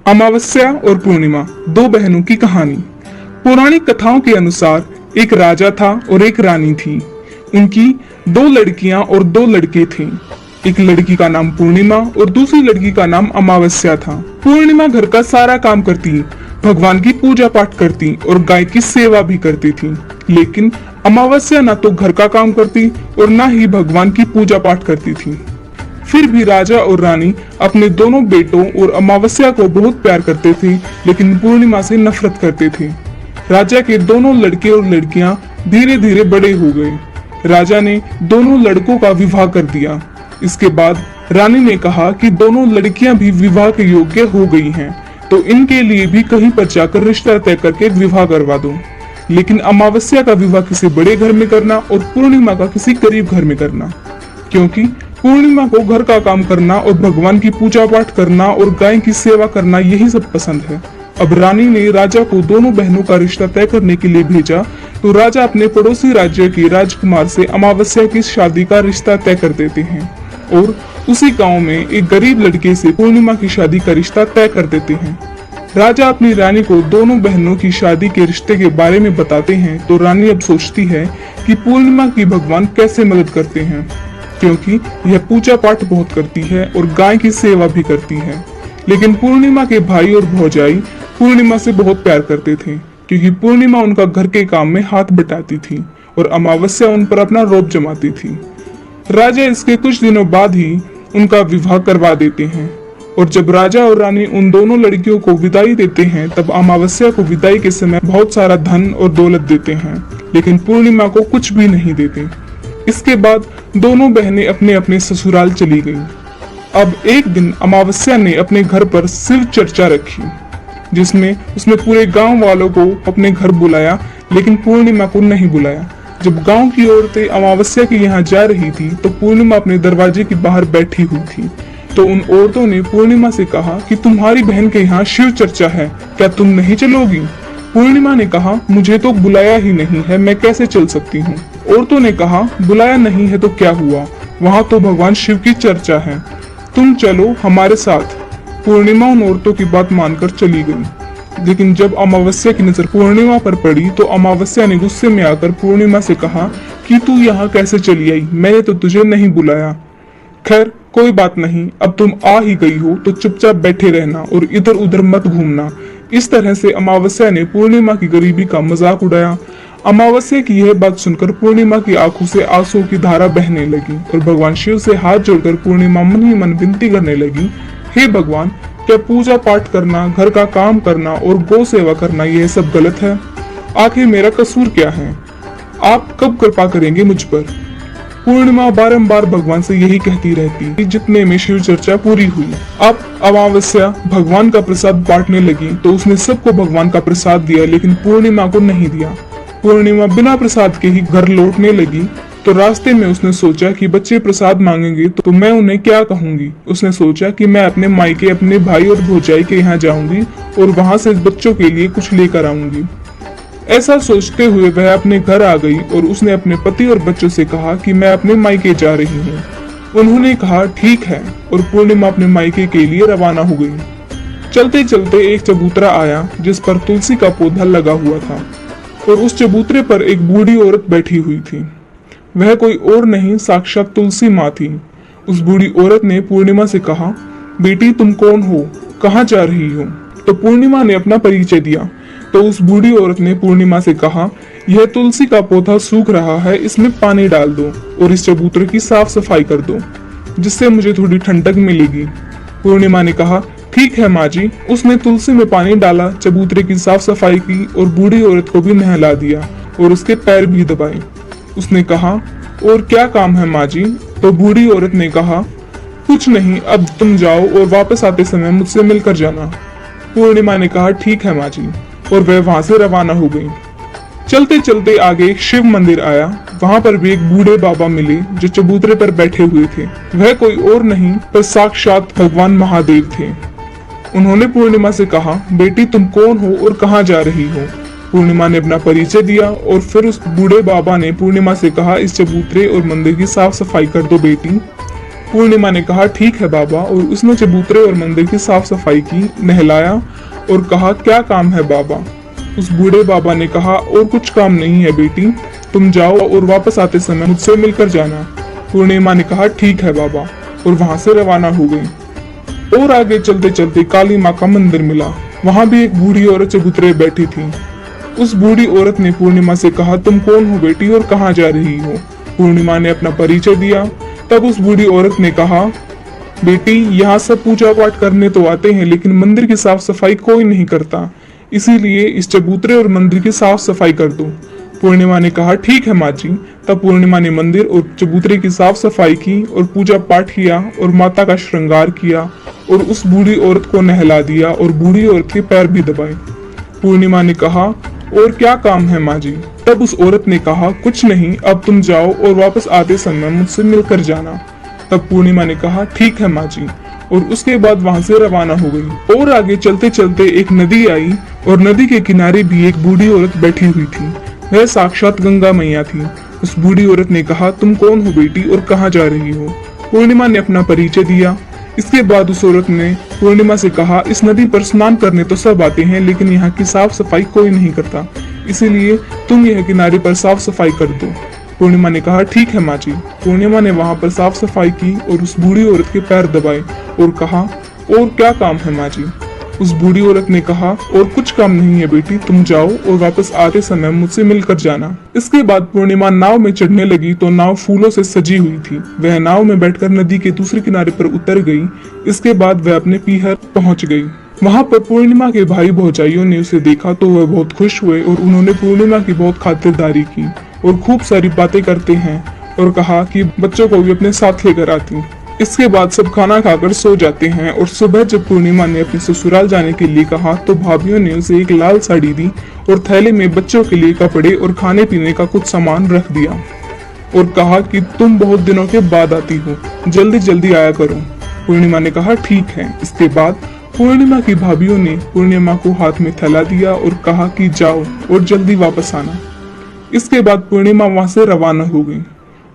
अमावस्या और पूर्णिमा, दो बहनों की कहानी। पौराणिक कथाओं के अनुसार एक राजा था और एक रानी थी। उनकी दो लड़कियां और दो लड़के थे। एक लड़की का नाम पूर्णिमा और दूसरी लड़की का नाम अमावस्या था। पूर्णिमा घर का सारा काम करती, भगवान की पूजा पाठ करती और गाय की सेवा भी करती थी। लेकिन अमावस्या न तो घर का काम करती और न ही भगवान की पूजा पाठ करती थी। फिर भी राजा और रानी अपने दोनों बेटों और अमावस्या को बहुत प्यार करते थे, लेकिन पूर्णिमा से नफरत करते थे। राजा के दोनों लड़के और लड़कियां धीरे धीरे बड़े हो गए। राजा ने दोनों लड़कों का विवाह कर दिया। इसके बाद रानी ने कहा कि दोनों लड़कियां भी विवाह के योग्य हो गई हैं, तो इनके लिए भी कहीं पर जाकर रिश्ता तय करके विवाह करवा दो। लेकिन अमावस्या का विवाह किसी बड़े घर में करना और पूर्णिमा का किसी गरीब घर में करना, क्योंकि पूर्णिमा को घर का काम करना और भगवान की पूजा पाठ करना और गाय की सेवा करना यही सब पसंद है। अब रानी ने राजा को दोनों बहनों का रिश्ता तय करने के लिए भेजा, तो राजा अपने पड़ोसी राज्य के राजकुमार से अमावस्या की शादी का रिश्ता तय कर देते हैं और उसी गांव में एक गरीब लड़के से पूर्णिमा की शादी का रिश्ता तय कर देते हैं। राजा अपनी रानी को दोनों बहनों की शादी के रिश्ते के बारे में बताते हैं, तो रानी अब सोचती है कि पूर्णिमा की भगवान कैसे मदद करते हैं, क्योंकि यह पूजा पाठ बहुत करती है और गाय की सेवा भी करती है। लेकिन पूर्णिमा के भाई और भौजाई पूर्णिमा से बहुत प्यार करते थे, क्योंकि पूर्णिमा उनका घर के काम में हाथ बटाती थी और अमावस्या उन पर अपना रौब जमाती थी। राजा इसके कुछ दिनों बाद ही उनका विवाह करवा देते हैं और जब राजा और रानी उन दोनों लड़कियों को विदाई देते हैं, तब अमावस्या को विदाई के समय बहुत सारा धन और दौलत देते हैं, लेकिन पूर्णिमा को कुछ भी नहीं देते। इसके बाद दोनों बहनें अपने अपने ससुराल चली गईं। अब एक दिन अमावस्या ने अपने घर पर शिव चर्चा रखी, जिसमें उसने पूरे गांव वालों को अपने घर बुलाया, लेकिन पूर्णिमा को नहीं बुलाया। जब गांव की औरतें अमावस्या के यहाँ जा रही थी, तो पूर्णिमा अपने दरवाजे के बाहर बैठी हुई थी। तो उन औरतों ने पूर्णिमा से कहा कि तुम्हारी बहन के यहाँ शिव चर्चा है, क्या तुम नहीं चलोगी? पूर्णिमा ने कहा, मुझे तो बुलाया ही नहीं है, मैं कैसे चल सकती हूँ? औरतों ने कहा, बुलाया नहीं है तो क्या हुआ, वहाँ तो भगवान शिव की चर्चा है, तुम चलो हमारे साथ। पूर्णिमा उन औरतों की बात मानकर चली गई। लेकिन जब अमावस्या की नजर पूर्णिमा पर पड़ी, तो अमावस्या ने गुस्से में आकर पूर्णिमा से कहा कि तू यहाँ कैसे चली आई, मैंने तो तुझे नहीं बुलाया। खैर कोई बात नहीं, अब तुम आ ही गई हो तो चुपचाप बैठे रहना और इधर उधर मत घूमना। इस तरह से अमावस्या ने पूर्णिमा की गरीबी का मजाक उड़ाया। अमावस्या की यह बात सुनकर पूर्णिमा की आंखों से आंसू की धारा बहने लगी और भगवान शिव से हाथ जोड़कर पूर्णिमा मन ही मन विनती करने लगी, हे भगवान, क्या पूजा पाठ करना, घर का काम करना और गौ सेवा करना यह सब गलत है? आखिर मेरा कसूर क्या है? आप कब कृपा करेंगे मुझ पर? पूर्णिमा बारंबार भगवान से यही कहती रहती। जितने में शिव चर्चा पूरी हुई। अब अमावस्या भगवान का प्रसाद बांटने लगी, तो उसने सबको भगवान का प्रसाद दिया, लेकिन पूर्णिमा को नहीं दिया। पूर्णिमा बिना प्रसाद के ही घर लौटने लगी, तो रास्ते में उसने सोचा कि बच्चे प्रसाद मांगेंगे तो मैं उन्हें क्या कहूंगी। उसने सोचा कि मैं अपने मायके अपने भाई और भौजाई के यहाँ जाऊंगी और वहां से बच्चों के लिए कुछ लेकर आऊंगी। ऐसा सोचते हुए वह अपने घर आ गई और उसने अपने पति और बच्चों से कहा कि मैं अपने मायके जा रही हूँ। उन्होंने कहा ठीक है, और पूर्णिमा अपने मायके के लिए रवाना हो गई। चलते चलते एक चबूतरा आया जिस पर तुलसी का पौधा लगा हुआ था और उस चबूतरे पर एक बूढ़ी औरत बैठी हुई थी। वह कोई और नहीं, साक्षात तुलसी माँ थी। उस बूढ़ी औरत ने पूर्णिमा से कहा, बेटी तुम कौन हो, कहाँ जा रही हो? तो पूर्णिमा ने अपना परिचय दिया। तो उस बूढ़ी औरत ने पूर्णिमा से कहा, यह तुलसी का पौधा सूख रहा है, इसमें पानी डाल दो और इस चबूतरे की साफ सफाई कर दो, जिससे मुझे थोड़ी ठंडक मिलेगी। पूर्णिमा ने कहा, ठीक है माँ जी। उसने तुलसी में पानी डाला, चबूतरे की साफ सफाई की और बूढ़ी औरत को भी नहला दिया और उसके पैर भी दबाए। उसने कहा, और क्या काम है माँ जी? तो बूढ़ी औरत ने कहा, कुछ नहीं, अब तुम जाओ और वापस आते समय मुझसे मिलकर जाना। पूर्णिमा ने कहा, ठीक है माँ जी, और वह वहां से रवाना हो गई। चलते चलते आगे एक शिव मंदिर आया। वहां पर भी एक बूढ़े बाबा मिले जो चबूतरे पर बैठे हुए थे। वह कोई और नहीं पर साक्षात भगवान महादेव थे। उन्होंने पूर्णिमा से कहा, बेटी तुम कौन हो और कहाँ जा रही हो? पूर्णिमा ने अपना परिचय दिया और फिर उस बूढ़े बाबा ने पूर्णिमा से कहा, इस चबूतरे और मंदिर की साफ सफाई कर दो बेटी। पूर्णिमा ने कहा ठीक है बाबा, और उसने चबूतरे और मंदिर की साफ सफाई की, नहलाया और कहा क्या काम है बाबा। उस बूढ़े बाबा ने कहा और कुछ काम नहीं है बेटी, तुम जाओ और वापस आते समय मुझसे मिलकर जाना। पूर्णिमा ने कहा ठीक है बाबा, और वहां से रवाना हो गई। और आगे चलते चलते काली माँ का मंदिर मिला। वहां भी एक बूढ़ी औरत चबूतरे बैठी थी। उस बूढ़ी औरत ने पूर्णिमा से कहा तुम कौन हो बेटी और कहाँ जा रही हो। पूर्णिमा ने अपना परिचय दिया। तब उस बूढ़ी औरत ने कहा बेटी, यहाँ सब पूजा पाठ करने तो आते हैं लेकिन मंदिर की साफ सफाई कोई नहीं करता, इसीलिए इस चबूतरे और मंदिर की साफ सफाई कर दो। पूर्णिमा ने कहा ठीक है माँ जी। तब पूर्णिमा ने मंदिर और चबूतरे की साफ सफाई की और पूजा पाठ किया और माता का श्रृंगार किया और उस बूढ़ी औरत को नहला दिया और बूढ़ी औरत के पैर भी दबाए। पूर्णिमा ने कहा और क्या काम है माँ जी। तब उस औरत ने कहा कुछ नहीं, अब तुम जाओ और वापस आते समय मुझसे मिलकर जाना। तब पूर्णिमा ने कहा ठीक है माँ जी, और उसके बाद वहां से रवाना हो गई। और आगे चलते चलते एक नदी आई और नदी के किनारे भी एक बूढ़ी औरत बैठी हुई थी। वह साक्षात गंगा मैया थी। उस बूढ़ी औरत ने कहा तुम कौन हो बेटी और कहाँ जा रही हो। पूर्णिमा ने अपना परिचय दिया। इसके बाद उस औरत ने पूर्णिमा से कहा इस नदी पर स्नान करने तो सब आते हैं लेकिन यहाँ की साफ सफाई कोई नहीं करता, इसीलिए तुम यह किनारे पर साफ सफाई कर दो। पूर्णिमा ने कहा ठीक है माँ जी। पूर्णिमा ने वहां पर साफ सफाई की और उस बूढ़ी औरत के पैर दबाए और कहा और क्या काम है माँ जी। उस बूढ़ी औरत ने कहा और कुछ काम नहीं है बेटी, तुम जाओ और वापस आते समय मुझसे मिलकर जाना। इसके बाद पूर्णिमा नाव में चढ़ने लगी तो नाव फूलों से सजी हुई थी। वह नाव में बैठकर नदी के दूसरे किनारे पर उतर गई। इसके बाद वह अपने पीहर पहुंच गई। वहां पर पूर्णिमा के भाई भौजाइयों ने उसे देखा तो वह बहुत खुश हुए और उन्होंने पूर्णिमा की बहुत खातिरदारी की और खूब सारी बातें करते हैं और कहा कि बच्चों को भी अपने साथ लेकर आती। इसके बाद सब खाना खाकर सो जाते हैं और सुबह जब पूर्णिमा ने अपने ससुराल जाने के लिए कहा तो भाभियों ने उसे एक लाल साड़ी दी और थैले में बच्चों के लिए कपड़े और खाने पीने का कुछ सामान रख दिया और कहा कि तुम बहुत दिनों के बाद आती हो, जल्दी जल्दी आया करो। पूर्णिमा ने कहा ठीक है। इसके बाद पूर्णिमा की भाभियों ने पूर्णिमा को हाथ में थैला दिया और कहा कि जाओ और जल्दी वापस आना। इसके बाद पूर्णिमा वहां से रवाना हो गई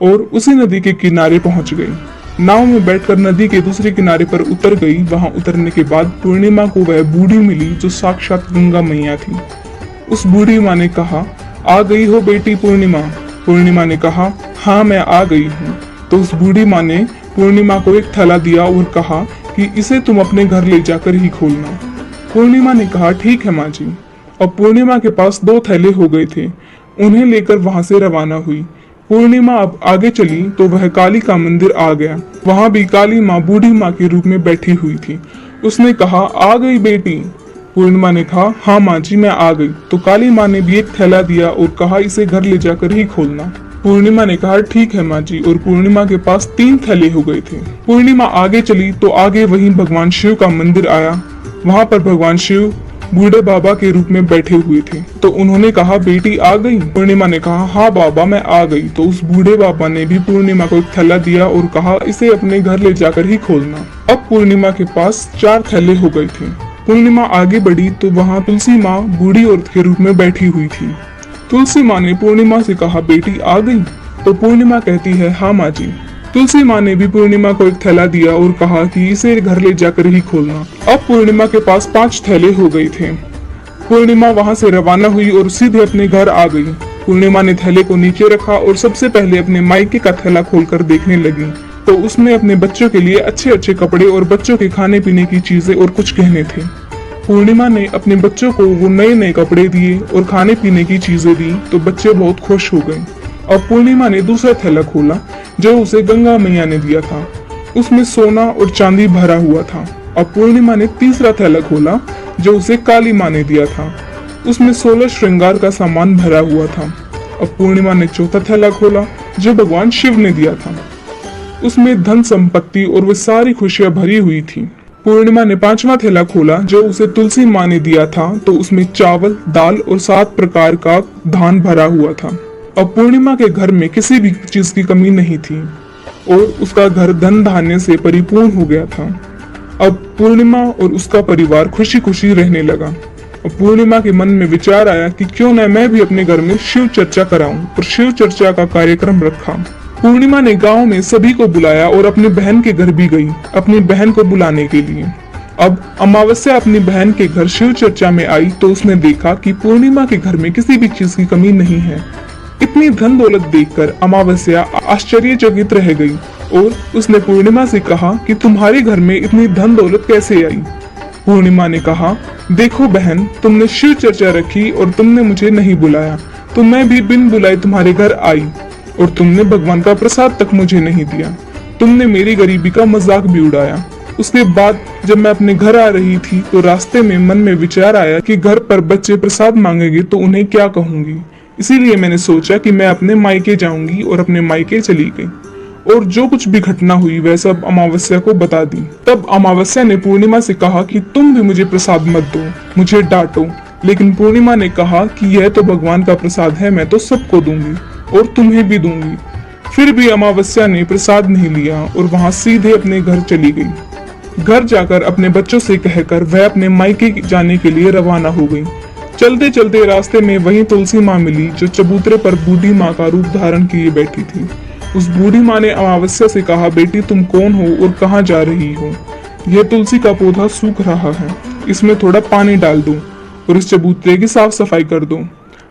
और उसी नदी के किनारे पहुंच गई। नाव में बैठकर नदी के दूसरे किनारे पर उतर गई। वहां उतरने के बाद पूर्णिमा को वह बूढ़ी मिली जो साक्षात गंगा मैया थी। उस बूढ़ी माँ ने कहा आ गई हो बेटी पूर्णिमा। पूर्णिमा ने कहा हाँ मैं आ गई हूँ। तो उस बूढ़ी माँ ने पूर्णिमा को एक थैला दिया और कहा कि इसे तुम अपने घर ले जाकर ही खोलना। पूर्णिमा ने कहा ठीक है माँ जी। अब पूर्णिमा के पास 2 थैले हो गए थे। उन्हें लेकर वहां से रवाना हुई। पूर्णिमा अब आगे चली तो वह काली का मंदिर आ गया। वहां भी काली माँ बूढ़ी माँ के रूप में बैठी हुई थी। उसने कहा आ गई बेटी। पूर्णिमा ने कहा हाँ माँ जी मैं आ गई। तो काली माँ ने भी एक थैला दिया और कहा इसे घर ले जाकर ही खोलना। पूर्णिमा ने कहा ठीक है माँ जी, और पूर्णिमा के पास 3 थैले हो गए थे। पूर्णिमा आगे चली तो आगे वहीं भगवान शिव का मंदिर आया। वहां पर भगवान शिव बूढ़े बाबा के रूप में बैठे हुए थे। तो उन्होंने कहा बेटी आ गई। पूर्णिमा ने कहा हाँ बाबा मैं आ गई। तो उस बूढ़े बाबा ने भी पूर्णिमा को एक थैला दिया और कहा इसे अपने घर ले जाकर ही खोलना। अब पूर्णिमा के पास 4 थैले हो गए थे। पूर्णिमा आगे बढ़ी तो वहाँ तुलसी माँ बूढ़ी औरत के रूप में बैठी हुई थी। तुलसी माँ ने पूर्णिमा से कहा बेटी आ गई। तो पूर्णिमा कहती है हाँ माँ जी। तुलसी माँ ने भी पूर्णिमा को एक थैला दिया और कहा कि इसे घर ले जाकर ही खोलना। अब पूर्णिमा के पास 5 थैले हो गए थे। पूर्णिमा वहां से रवाना हुई और सीधे अपने घर आ गई। पूर्णिमा ने थैले को नीचे रखा और सबसे पहले अपने मायके का थैला खोलकर देखने लगी तो उसमें अपने बच्चों के लिए अच्छे अच्छे कपड़े और बच्चों के खाने पीने की चीजें और कुछ गहने थे। पूर्णिमा ने अपने बच्चों को वो नए नए कपड़े दिए और खाने पीने की चीजें दी तो बच्चे बहुत खुश हो गए। अब पूर्णिमा ने दूसरा थैला खोला जो उसे गंगा मैया ने दिया था। उसमें सोना और चांदी भरा हुआ था। अब पूर्णिमा ने तीसरा थैला खोला जो उसे काली माँ ने दिया था। उसमें 16 श्रृंगार का सामान भरा हुआ था। अब पूर्णिमा ने चौथा थैला खोला जो भगवान शिव ने दिया था। उसमें धन संपत्ति और वे सारी खुशियां भरी हुई थी। पूर्णिमा ने 5वां थैला खोला जो उसे तुलसी माँ ने दिया था तो उसमें चावल, दाल और 7 प्रकार का धान भरा हुआ था। अब पूर्णिमा के घर में किसी भी चीज की कमी नहीं थी और उसका घर धन धान्य से परिपूर्ण हो गया था। अब पूर्णिमा और उसका परिवार खुशी खुशी रहने लगा। अब पूर्णिमा के मन में विचार आया कि क्यों न मैं भी अपने घर में शिव चर्चा कराऊं और शिव चर्चा का कार्यक्रम रखा। पूर्णिमा ने गांव में सभी को बुलाया और अपनी बहन के घर भी गई अपनी बहन को बुलाने के लिए। अब अमावस्या अपनी बहन के घर शिव चर्चा में आई तो उसने देखा कि पूर्णिमा के घर में किसी भी चीज की कमी नहीं है। इतनी धन दौलत देखकर अमावस्या आश्चर्यचकित रह गई और उसने पूर्णिमा से कहा कि तुम्हारे घर में इतनी धन दौलत कैसे आई। पूर्णिमा ने कहा, देखो बहन, तुमने शिव चर्चा रखी और तुमने मुझे नहीं बुलाया, तो मैं भी बिन बुलाए तुम्हारे घर आई और तुमने भगवान का प्रसाद तक मुझे नहीं दिया। तुमने मेरी गरीबी का मजाक भी उड़ाया। उसके बाद जब मैं अपने घर आ रही थी तो रास्ते में मन में विचार आया कि घर पर बच्चे प्रसाद मांगेंगे तो उन्हें क्या कहूंगी। इसीलिए मैंने सोचा कि मैं अपने मायके जाऊंगी और अपने मायके चली गई और जो कुछ भी घटना हुई वह सब अमावस्या को बता दी। तब अमावस्या ने पूर्णिमा से कहा कि तुम भी मुझे प्रसाद मत दो, मुझे डांटो। लेकिन पूर्णिमा ने कहा कि यह तो भगवान का प्रसाद है, मैं तो सबको दूंगी और तुम्हें भी दूंगी। फिर भी अमावस्या ने प्रसाद नहीं लिया और वहां सीधे अपने घर चली गई। घर जाकर अपने बच्चों से कहकर वह अपने मायके जाने के लिए रवाना हो गई। चलते चलते रास्ते में वही तुलसी माँ मिली जो चबूतरे पर बूढ़ी माँ का रूप धारण किए बैठी थी। उस बूढ़ी माँ ने अमावस्या से कहा, बेटी तुम कौन हो और कहाँ जा रही हो? यह तुलसी का पौधा सूख रहा है, इसमें थोड़ा पानी डाल दो और इस चबूतरे की साफ सफाई कर दो।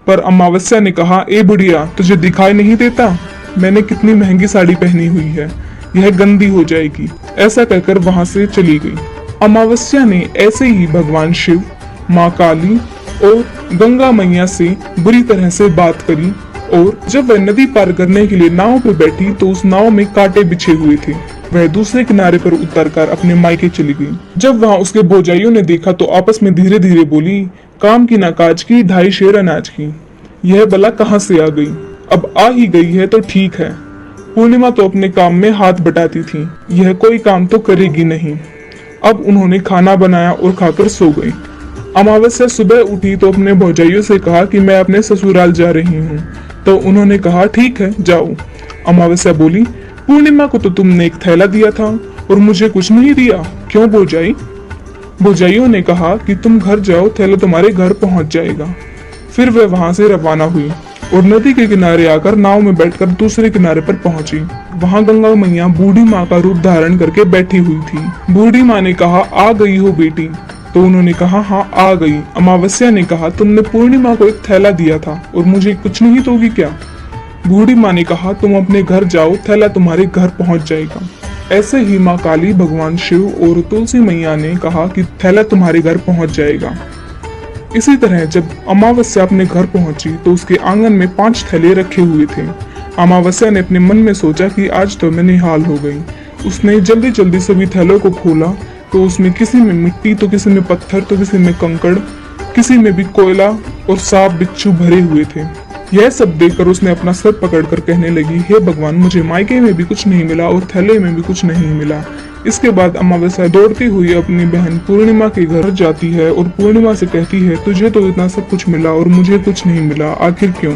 पर अमावस्या ने कहा, ए बुढ़िया, तुझे दिखाई नहीं देता? मैंने कितनी महंगी साड़ी पहनी हुई है, यह गंदी हो जाएगी। ऐसा कहकर वहां से चली गई। अमावस्या ने ऐसे ही भगवान शिव, माँ काली और गंगा मैया से बुरी तरह से बात करी और जब वह नदी पार करने के लिए नाव पे बैठी तो उस नाव में कांटे बिछे हुए थे। वह दूसरे किनारे पर उतरकर अपने मायके चली गई। जब वहां उसके भौजाइयों ने देखा तो आपस में धीरे धीरे बोली, काम की ना काज की, 2.5 शेर अनाज की। यह बला कहाँ से आ गई? अब आ ही गई है तो ठीक है। पूर्णिमा तो अपने काम में हाथ बटाती थी, यह कोई काम तो करेगी नहीं। अब उन्होंने खाना बनाया और खाकर सो गई। अमावस्या सुबह उठी तो अपने भौजाइयों से कहा कि मैं अपने ससुराल जा रही हूँ। तो उन्होंने कहा, ठीक है जाओ। अमावस्या बोली, पूर्णिमा को तो तुमने एक थैला दिया था और मुझे कुछ नहीं दिया, क्यों भौजाई? भौजाइयों ने कहा कि तुम घर जाओ, थैला तुम्हारे घर पहुंच जाएगा। फिर वह वहां से रवाना हुई और नदी के किनारे आकर नाव में बैठकर दूसरे किनारे पर पहुंची। वहां गंगा मैया बूढ़ी माँ का रूप धारण करके बैठी हुई थी। बूढ़ी माँ ने कहा, आ गई हो बेटी? तो उन्होंने कहा, हाँ आ गई। अमावस्या ने कहा, तुमने पूर्णिमा को एक थैला दिया था और मुझे कुछ नहीं दोगी क्या? बूढ़ी माँ ने कहा, तुम अपने घर जाओ, थैला तुम्हारे घर पहुंच जाएगा। ऐसे ही माँ काली, भगवान शिव और तुलसी मैया ने कहा कि थैला तुम्हारे घर पहुंच जाएगा। इसी तरह जब अमावस्या अपने घर पहुंची तो उसके आंगन में 5 थैले रखे हुए थे। अमावस्या ने अपने मन में सोचा कि आज तो मैं निहाल हो गई। उसने जल्दी जल्दी सभी थैलों को खोला तो उसमें किसी में मिट्टी तो किसी में पत्थर तो किसी में कंकड़, किसी में भी कोयला और सांप बिच्छू भरे हुए थे। यह सब देखकर उसने अपना सर पकड़कर कहने लगी, हे भगवान, मुझे मायके में भी कुछ नहीं मिला और थैले में भी कुछ नहीं मिला। इसके बाद अमावस्या दौड़ती हुई अपनी बहन पूर्णिमा के घर जाती है और पूर्णिमा से कहती है, तुझे तो इतना सब कुछ मिला और मुझे कुछ नहीं मिला, आखिर क्यों?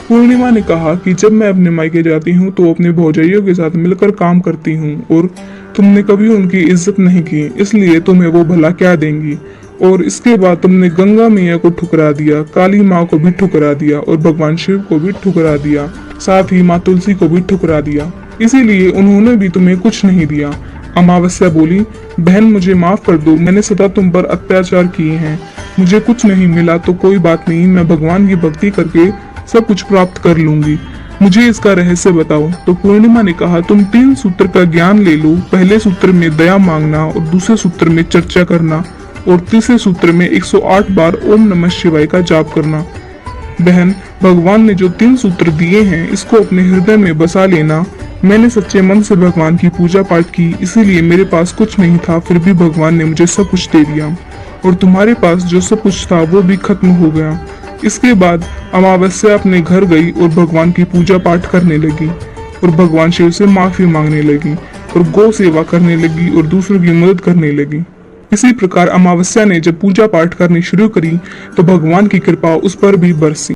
पूर्णिमा ने कहा कि जब मैं अपने मायके जाती हूँ तो अपने भौजाइयों के साथ मिलकर काम करती हूँ और तुमने कभी उनकी इज्जत नहीं की, इसलिए तुम्हें वो भला क्या देंगी। और इसके बाद तुमने गंगा मैया को ठुकरा दिया, काली माँ को भी ठुकरा दिया और भगवान शिव को भी ठुकरा दिया, साथ ही माँ तुलसी को भी ठुकरा दिया, इसीलिए उन्होंने भी तुम्हें कुछ नहीं दिया। अमावस्या बोली, बहन मुझे माफ कर दो, मैंने सदा तुम पर अत्याचार किए हैं, मुझे कुछ नहीं मिला तो कोई बात नहीं, मैं भगवान की भक्ति करके सब कुछ प्राप्त कर लूंगी, मुझे इसका रहस्य बताओ। तो पूर्णिमा ने कहा, तुम 3 सूत्र का ज्ञान ले लो। पहले सूत्र में दया मांगना और दूसरे सूत्र में चर्चा करना और तीसरे सूत्र में 108 बार ओम नमः शिवाय का जाप करना। बहन, भगवान ने जो 3 सूत्र दिए हैं इसको अपने हृदय में बसा लेना। मैंने सच्चे मन से भगवान की पूजा पाठ की, इसीलिए मेरे पास कुछ नहीं था, फिर भी भगवान ने मुझे सब कुछ दे दिया और तुम्हारे पास जो सब कुछ था वो भी खत्म हो गया। इसके बाद अमावस्या अपने घर गई और भगवान की पूजा पाठ करने लगी और भगवान शिव से माफी मांगने लगी और गौ सेवा करने लगी और दूसरों की मदद करने लगी। इसी प्रकार अमावस्या ने जब पूजा पाठ करनी शुरू करी तो भगवान की कृपा उस पर भी बरसी।